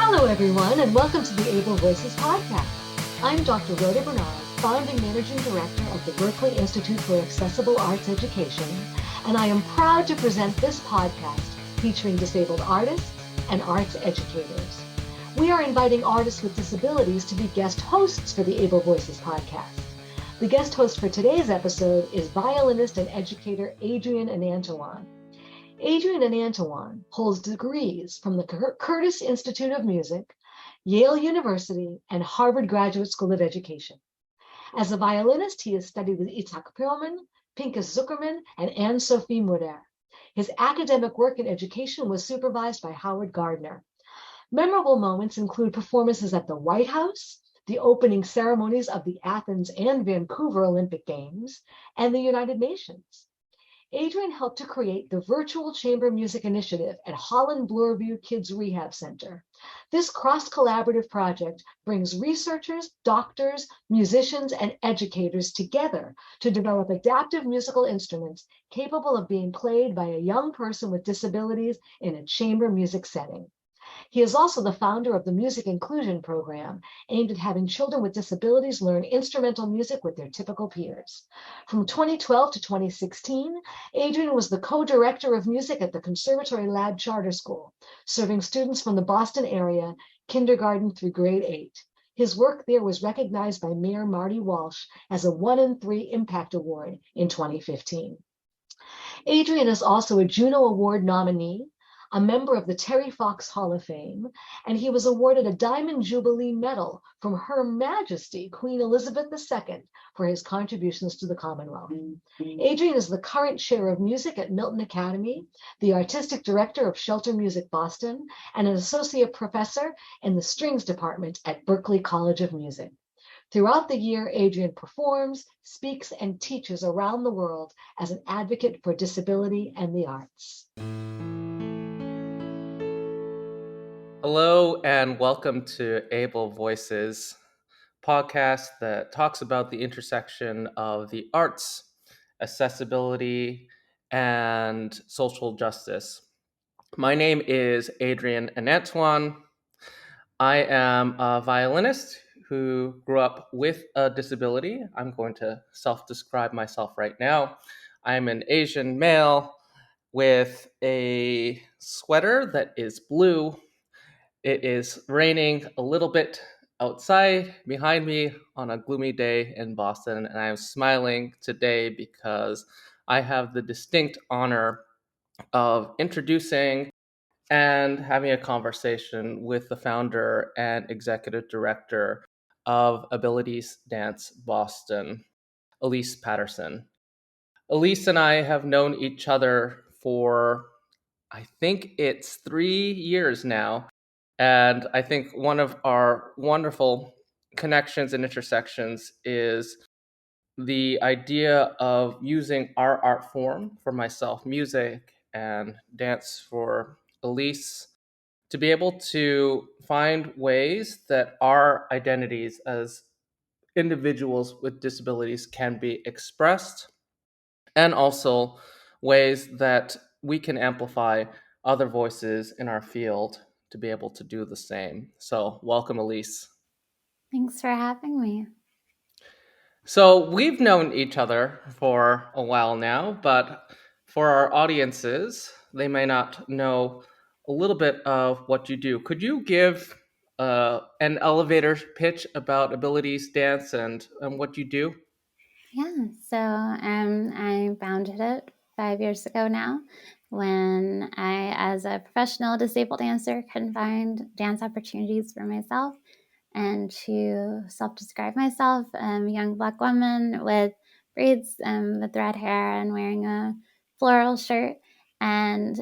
Hello, everyone, and welcome to the Able Voices podcast. I'm Dr. Rhoda Bernard, founding managing director of the Berklee Institute for Accessible Arts Education, and I am proud to present this podcast featuring disabled artists and arts educators. We are inviting artists with disabilities to be guest hosts for the Able Voices podcast. The guest host for today's episode is violinist and educator Adrian Anantawan. Adrian Anantawan holds degrees from the Curtis Institute of Music, Yale University, and Harvard Graduate School of Education. As a violinist, he has studied with Itzhak Perlman, Pinchas Zuckerman, and Anne-Sophie Mutter. His academic work in education was supervised by Howard Gardner. Memorable moments include performances at the White House, the opening ceremonies of the Athens and Vancouver Olympic Games, and the United Nations. Adrian helped to create the Virtual Chamber Music Initiative at Holland Bloorview Kids Rehab Center. This cross-collaborative project brings researchers, doctors, musicians, and educators together to develop adaptive musical instruments capable of being played by a young person with disabilities in a chamber music setting. He is also the founder of the Music Inclusion Program, aimed at having children with disabilities learn instrumental music with their typical peers. From 2012 to 2016, Adrian was the co-director of music at the Conservatory Lab Charter School, serving students from the Boston area, kindergarten through grade 8. His work there was recognized by Mayor Marty Walsh as a 1 in 3 Impact Award in 2015. Adrian is also a Juno Award nominee, a member of the Terry Fox Hall of Fame, and he was awarded a Diamond Jubilee Medal from Her Majesty Queen Elizabeth II for his contributions to the Commonwealth. Adrian is the current chair of music at Milton Academy, the artistic director of Shelter Music Boston, and an associate professor in the strings department at Berklee College of Music. Throughout the year, Adrian performs, speaks, and teaches around the world as an advocate for disability and the arts. Hello and welcome to Able Voices, podcast that talks about the intersection of the arts, accessibility, and social justice. My name is Adrian Anantawan. I am a violinist who grew up with a disability. I'm going to self-describe myself right now. I'm an Asian male with a sweater that is blue. It is raining a little bit outside behind me on a gloomy day in Boston, and I'm smiling today because I have the distinct honor of introducing and having a conversation with the founder and executive director of Abilities Dance Boston, Ellice Patterson. Ellice and I have known each other for, I think it's 3 years now. And I think one of our wonderful connections and intersections is the idea of using our art form, for myself, music, and dance for Ellice, to be able to find ways that our identities as individuals with disabilities can be expressed, and also ways that we can amplify other voices in our field to be able to do the same. So welcome, Ellice. Thanks for having me. So we've known each other for a while now, but for our audiences, they may not know a little bit of what you do. Could you give an elevator pitch about Abilities Dance and what you do? Yeah, so I founded it 5 years ago now when I, as a professional disabled dancer, couldn't find dance opportunities for myself. And to self-describe myself, I'm a young Black woman with braids, with red hair and wearing a floral shirt. And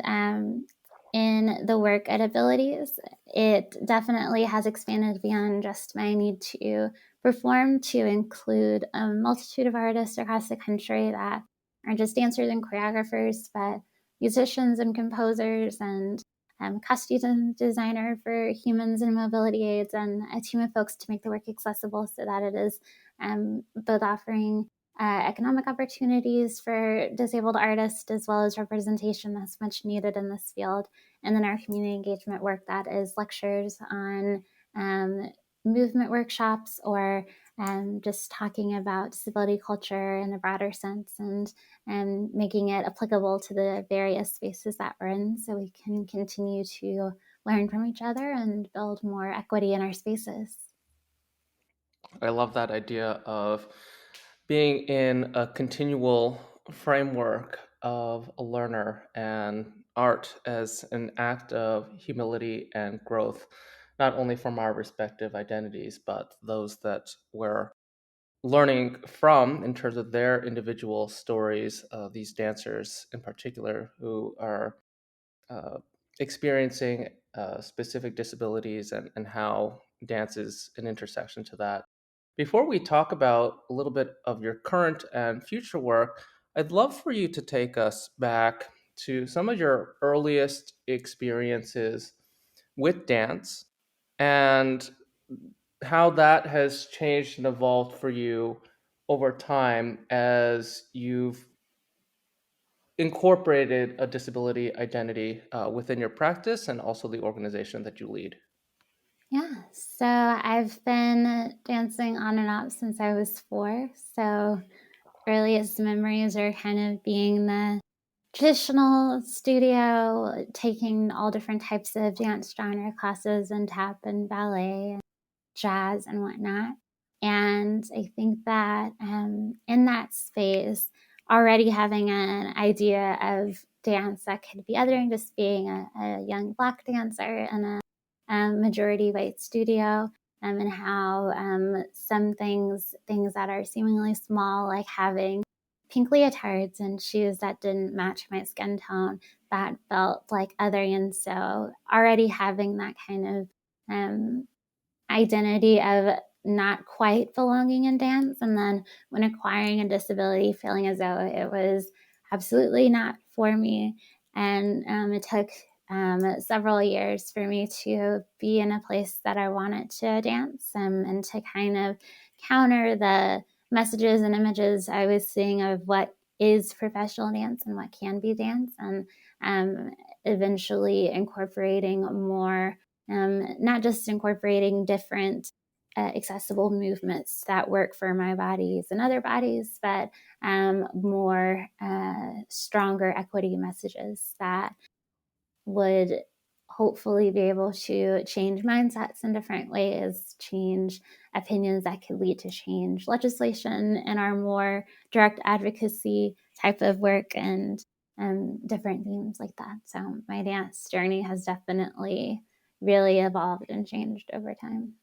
in the work at Abilities, it definitely has expanded beyond just my need to perform to include a multitude of artists across the country that aren't just dancers and choreographers, but musicians and composers and costume designer for humans and mobility aids, and a team of folks to make the work accessible so that it is both offering economic opportunities for disabled artists as well as representation that's much needed in this field, and then our community engagement work, that is lectures on movement workshops, or just talking about disability culture in a broader sense, and making it applicable to the various spaces that we're in, so we can continue to learn from each other and build more equity in our spaces. I love that idea of being in a continual framework of a learner and art as an act of humility and growth, not only from our respective identities, but those that we're learning from in terms of their individual stories, these dancers in particular who are experiencing specific disabilities, and how dance is an intersection to that. Before we talk about a little bit of your current and future work, I'd love for you to take us back to some of your earliest experiences with dance and how that has changed and evolved for you over time as you've incorporated a disability identity within your practice and also the organization that you lead. Yeah, so I've been dancing on and off since I was 4. So earliest memories are kind of being the traditional studio, taking all different types of dance genre classes and tap and ballet and jazz and whatnot. And I think that in that space, already having an idea of dance that could be other than just being a young Black dancer in a majority white studio, and how some things that are seemingly small, like having pink leotards and shoes that didn't match my skin tone, that felt like other. And so already having that kind of identity of not quite belonging in dance, and then when acquiring a disability, feeling as though it was absolutely not for me. And it took several years for me to be in a place that I wanted to dance, and to kind of counter the messages and images I was seeing of what is professional dance and what can be dance, and eventually incorporating more, not just incorporating different accessible movements that work for my bodies and other bodies, but more stronger equity messages that would hopefully be able to change mindsets in different ways, change opinions that could lead to change legislation in our more direct advocacy type of work, and different themes like that. So my dance journey has definitely really evolved and changed over time.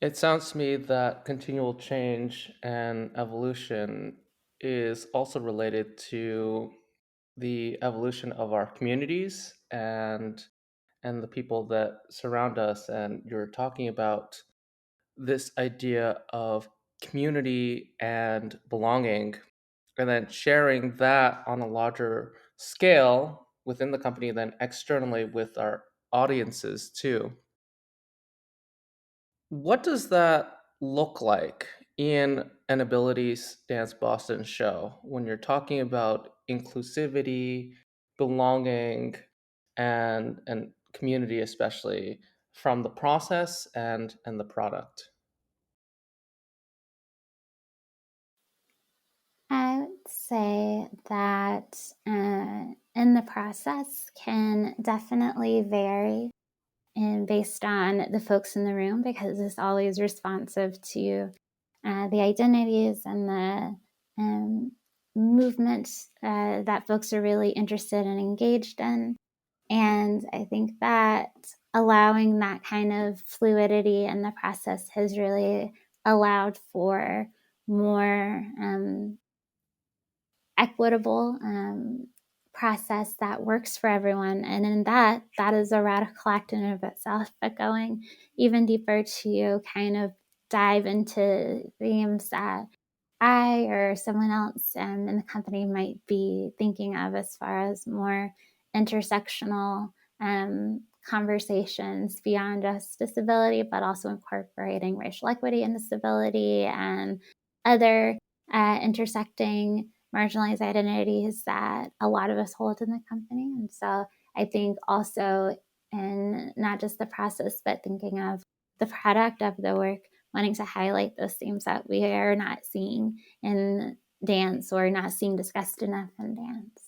It sounds to me that continual change and evolution is also related to the evolution of our communities and the people that surround us. And you're talking about this idea of community and belonging, and then sharing that on a larger scale within the company, then externally with our audiences too. What does that look like in an Abilities Dance Boston show when you're talking about inclusivity, belonging, and community, especially from the process and the product? I would say that in the process can definitely vary, and based on the folks in the room, because it's always responsive to the identities and the movements that folks are really interested and engaged in. And I think that allowing that kind of fluidity in the process has really allowed for more equitable process that works for everyone. And in that is a radical act in and of itself. But going even deeper to kind of dive into themes that I or someone else in the company might be thinking of as far as more intersectional conversations beyond just disability, but also incorporating racial equity and disability and other intersecting marginalized identities that a lot of us hold in the company. And so I think also in not just the process, but thinking of the product of the work, wanting to highlight those themes that we are not seeing in dance or not seeing discussed enough in dance.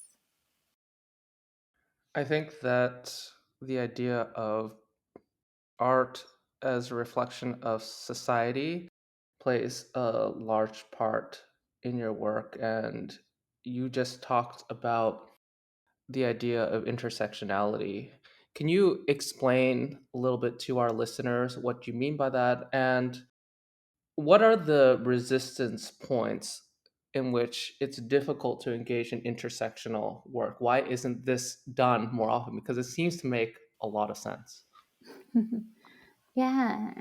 I think that the idea of art as a reflection of society plays a large part in your work. And you just talked about the idea of intersectionality. Can you explain a little bit to our listeners what you mean by that? And what are the resistance points in which it's difficult to engage in intersectional work? Why isn't this done more often? Because it seems to make a lot of sense. Yeah,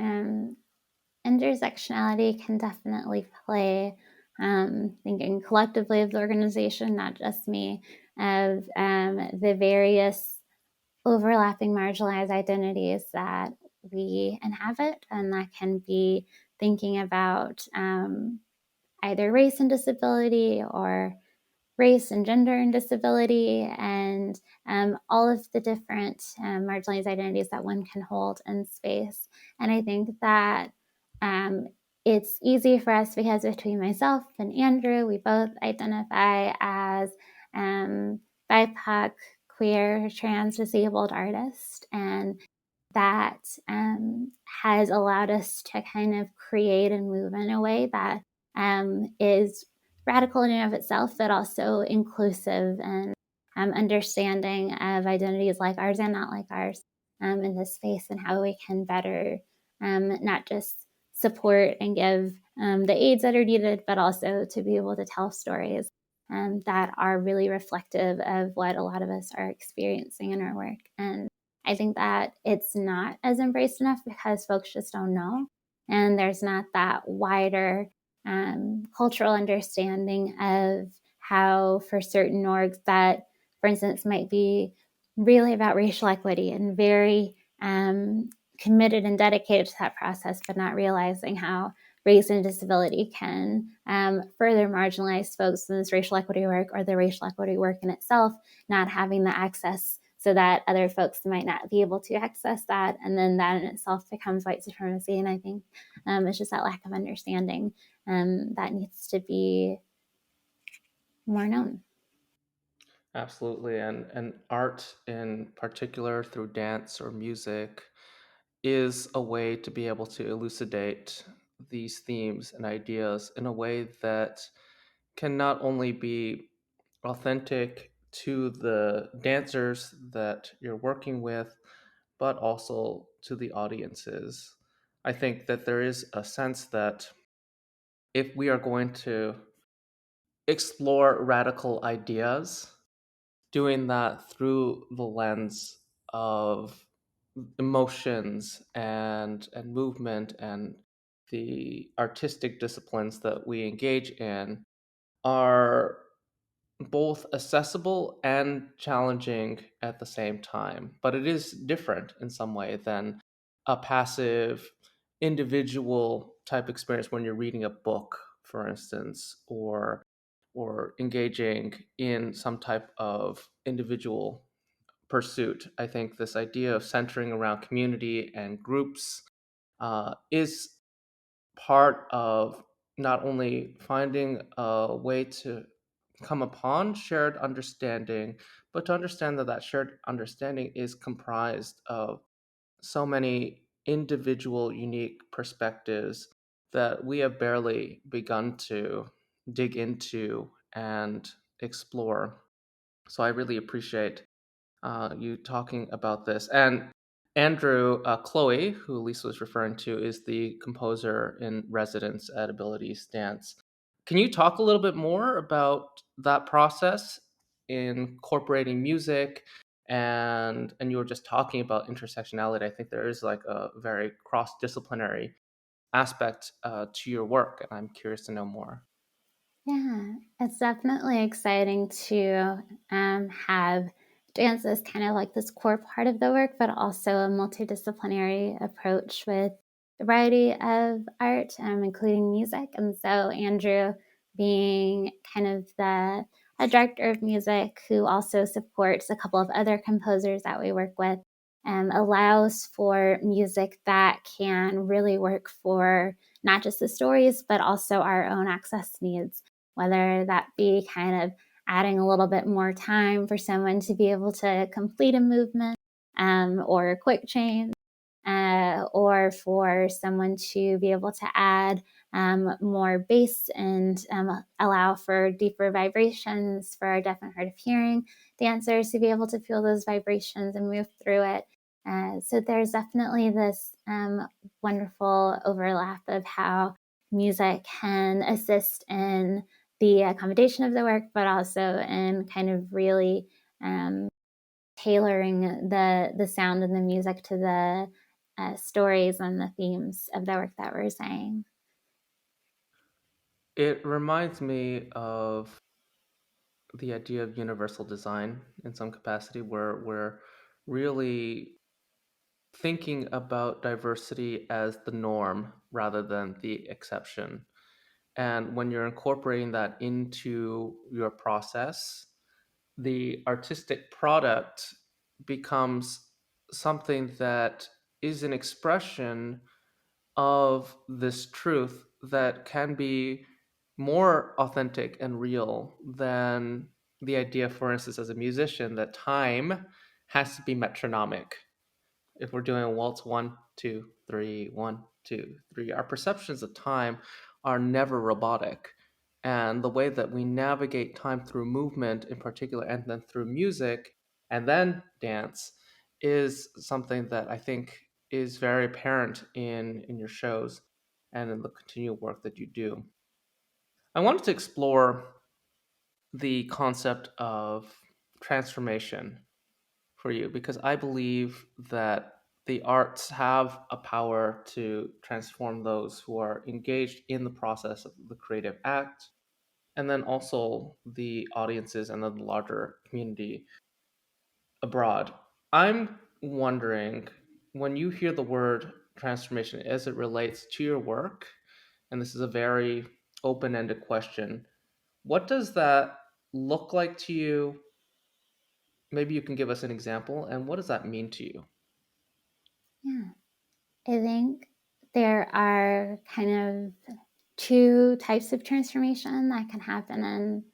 intersectionality can definitely play, thinking collectively of the organization, not just me, of the various overlapping marginalized identities that we inhabit, and that can be thinking about either race and disability or race and gender and disability, and all of the different marginalized identities that one can hold in space. And I think that it's easy for us because between myself and Andrew, we both identify as BIPOC, queer, trans, disabled artists. And that has allowed us to kind of create and move in a way that is radical in and of itself, but also inclusive and understanding of identities like ours and not like ours in this space, and how we can better not just support and give the aids that are needed, but also to be able to tell stories that are really reflective of what a lot of us are experiencing in our work. And I think that it's not as embraced enough because folks just don't know. And there's not that wider cultural understanding of how, for certain orgs that, for instance, might be really about racial equity and very committed and dedicated to that process, but not realizing how race and disability can further marginalize folks in this racial equity work, or the racial equity work in itself, not having the access so that other folks might not be able to access that. And then that in itself becomes white supremacy. And I think it's just that lack of understanding that needs to be more known. Absolutely. And art in particular through dance or music is a way to be able to elucidate these themes and ideas in a way that can not only be authentic to the dancers that you're working with, but also to the audiences. I think that there is a sense that if we are going to explore radical ideas, doing that through the lens of emotions and movement and the artistic disciplines that we engage in are both accessible and challenging at the same time. But it is different in some way than a passive individual type experience when you're reading a book, for instance, or engaging in some type of individual pursuit. I think this idea of centering around community and groups is part of not only finding a way to come upon shared understanding, but to understand that that shared understanding is comprised of so many individual, unique perspectives that we have barely begun to dig into and explore. So I really appreciate you talking about this. And Andrew, Chloe, who Lisa was referring to, is the composer in residence at Abilities Dance. Can you talk a little bit more about that process, incorporating music, and you were just talking about intersectionality. I think there is like a very cross-disciplinary aspect to your work, and I'm curious to know more. Yeah, it's definitely exciting to have dance as kind of like this core part of the work, but also a multidisciplinary approach with a variety of art, including music. And so Andrew being kind of a director of music who also supports a couple of other composers that we work with, allows for music that can really work for not just the stories, but also our own access needs, whether that be kind of adding a little bit more time for someone to be able to complete a movement, or a quick change, or for someone to be able to add more bass and allow for deeper vibrations for our deaf and hard of hearing dancers to be able to feel those vibrations and move through it. So there's definitely this wonderful overlap of how music can assist in the accommodation of the work, but also in kind of really tailoring the sound and the music to the stories and the themes of the work that we're saying. It reminds me of the idea of universal design in some capacity, where we're really thinking about diversity as the norm rather than the exception. And when you're incorporating that into your process, the artistic product becomes something that is an expression of this truth that can be more authentic and real than the idea, for instance, as a musician, that time has to be metronomic. If we're doing a waltz 1, 2, 3, 1, 2, 3, our perceptions of time are never robotic. And the way that we navigate time through movement in particular, and then through music, and then dance, is something that I think is very apparent in your shows and in the continual work that you do. I wanted to explore the concept of transformation for you, because I believe that the arts have a power to transform those who are engaged in the process of the creative act, and then also the audiences and then the larger community abroad. I'm wondering, when you hear the word transformation as it relates to your work, and this is a very open ended question, what does that look like to you? Maybe you can give us an example, and what does that mean to you? Yeah, I think there are kind of two types of transformation that can happen in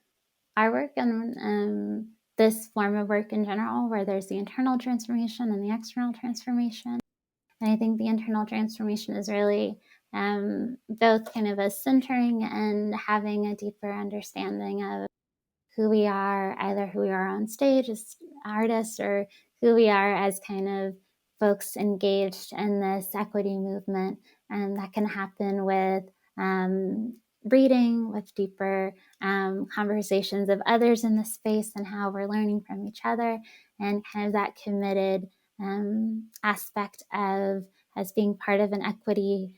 our work and this form of work in general, where there's the internal transformation and the external transformation. And I think the internal transformation is really both kind of a centering and having a deeper understanding of who we are, either who we are on stage as artists or who we are as kind of folks engaged in this equity movement. And that can happen with reading, with deeper conversations of others in the space and how we're learning from each other, and kind of that committed aspect of as being part of an equity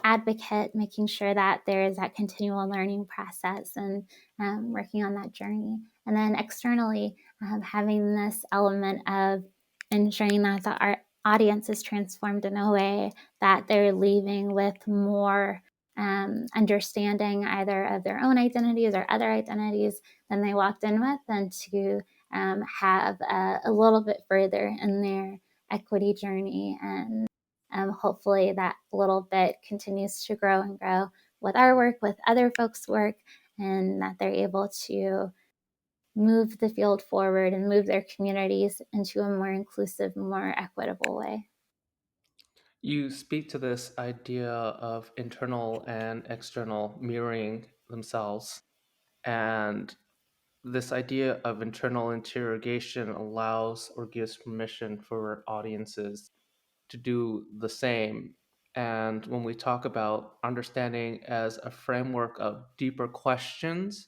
advocate, making sure that there is that continual learning process and working on that journey. And then externally, having this element of ensuring that our audience is transformed in a way that they're leaving with more understanding either of their own identities or other identities than they walked in with, and to have a little bit further in their equity journey. And hopefully that little bit continues to grow and grow with our work, with other folks' work, and that they're able to move the field forward and move their communities into a more inclusive, more equitable way. You speak to this idea of internal and external mirroring themselves. And this idea of internal interrogation allows or gives permission for audiences to do the same. And when we talk about understanding as a framework of deeper questions,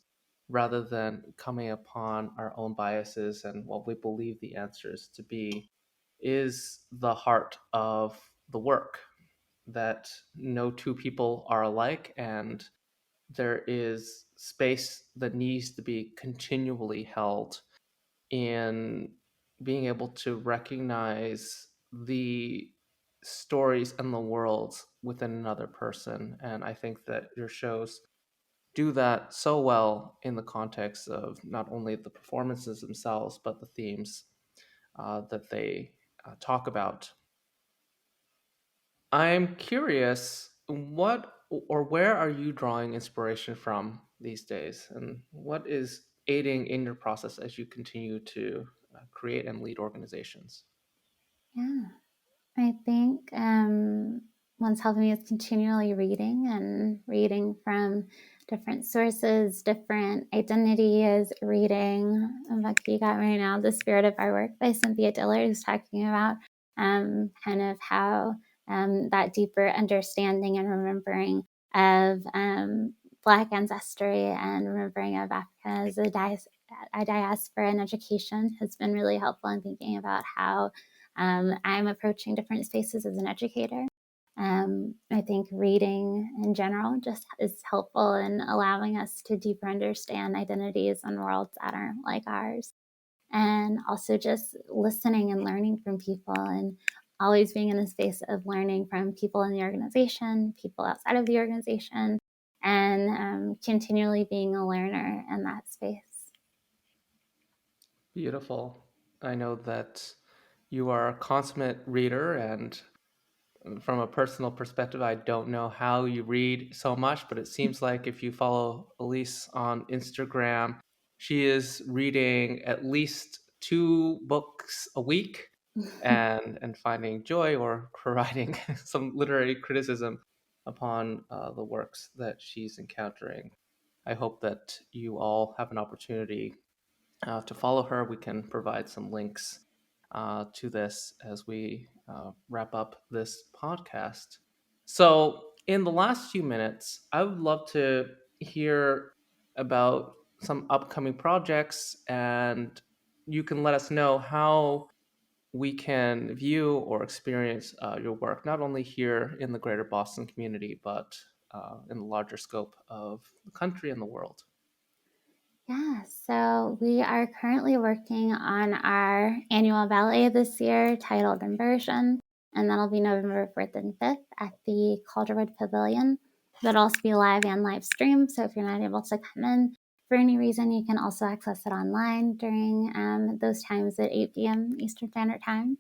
rather than coming upon our own biases and what we believe the answers to be, is the heart of the work. That no two people are alike, and there is space that needs to be continually held in being able to recognize the stories and the worlds within another person. And I think that your shows do that so well in the context of not only the performances themselves, but the themes that they talk about. I'm curious, what or where are you drawing inspiration from these days? And what is aiding in your process as you continue to create and lead organizations? Yeah. I think what's helping me is continually reading from different sources, different identities, reading a book you got right now, The Spirit of Our Work by Cynthia Dillard, who's talking about kind of how that deeper understanding and remembering of Black ancestry and remembering of Africa as a diaspora in education has been really helpful in thinking about how I'm approaching different spaces as an educator. I think reading in general just is helpful in allowing us to deeper understand identities and worlds that aren't like ours. And also just listening and learning from people and always being in the space of learning from people in the organization, people outside of the organization, and continually being a learner in that space. Beautiful. I know that you are a consummate reader, and from a personal perspective, I don't know how you read so much, but it seems like if you follow Ellice on Instagram, she is reading at least 2 books a week and finding joy or providing some literary criticism upon the works that she's encountering. I hope that you all have an opportunity to follow her. We can provide some links to this as we wrap up this podcast. So, in the last few minutes, I would love to hear about some upcoming projects, and you can let us know how we can view or experience your work, not only here in the greater Boston community, but in the larger scope of the country and the world. Yeah, so we are currently working on our annual ballet this year titled Inversion, and that'll be November 4th and 5th at the Calderwood Pavilion. That'll also be live and live streamed, so if you're not able to come in for any reason, you can also access it online during those times at 8 p.m. Eastern Standard Time.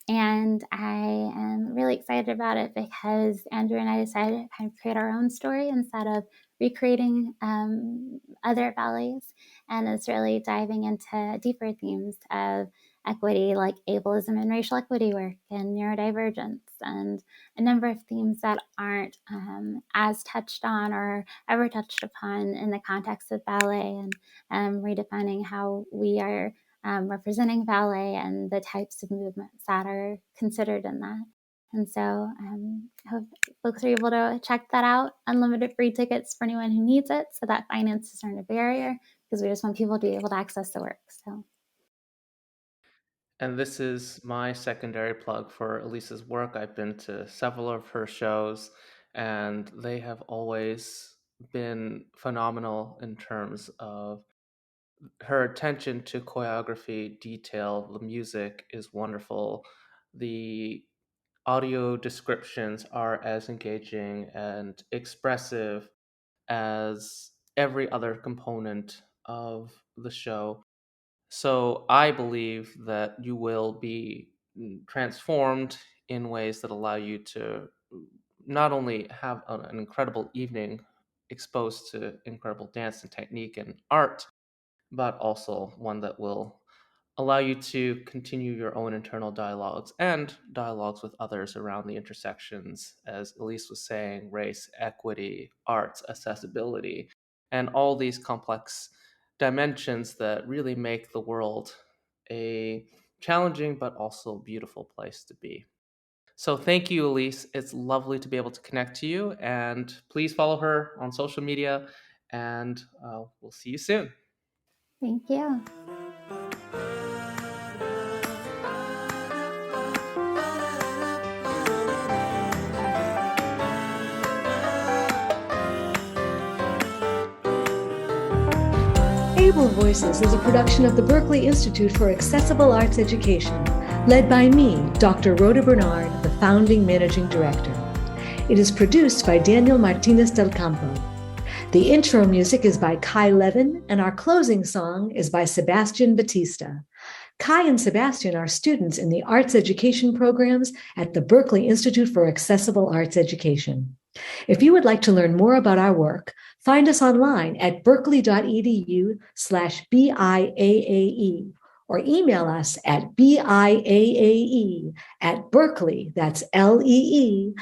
And I am really excited about it because Andrew and I decided to kind of create our own story instead of recreating other ballets. And it's really diving into deeper themes of equity, like ableism and racial equity work and neurodivergence, and a number of themes that aren't as touched on or ever touched upon in the context of ballet, and redefining how we are representing ballet and the types of movements that are considered in that. And so I hope folks are able to check that out. Unlimited free tickets for anyone who needs it, so that finances aren't a barrier, because we just want people to be able to access the work. So. And this is my secondary plug for Elise's work. I've been to several of her shows, and they have always been phenomenal in terms of her attention to choreography, detail. The music is wonderful. The audio descriptions are as engaging and expressive as every other component of the show. So I believe that you will be transformed in ways that allow you to not only have an incredible evening exposed to incredible dance and technique and art, but also one that will allow you to continue your own internal dialogues and dialogues with others around the intersections, as Ellice was saying, race, equity, arts, accessibility, and all these complex dimensions that really make the world a challenging but also beautiful place to be. So thank you, Ellice. It's lovely to be able to connect to you, and please follow her on social media, and we'll see you soon. Thank you. Able Voices is a production of the Berklee Institute for Accessible Arts Education, led by me, Dr. Rhoda Bernard, the founding managing director. It is produced by Daniel Martinez del Campo. The intro music is by Kai Levin, and our closing song is by Sebastian Batista. Kai and Sebastian are students in the arts education programs at the Berklee Institute for Accessible Arts Education. If you would like to learn more about our work, find us online at berkeley.edu/BIAAE or email us at BIAAE@berkeley, that's LEE.edu.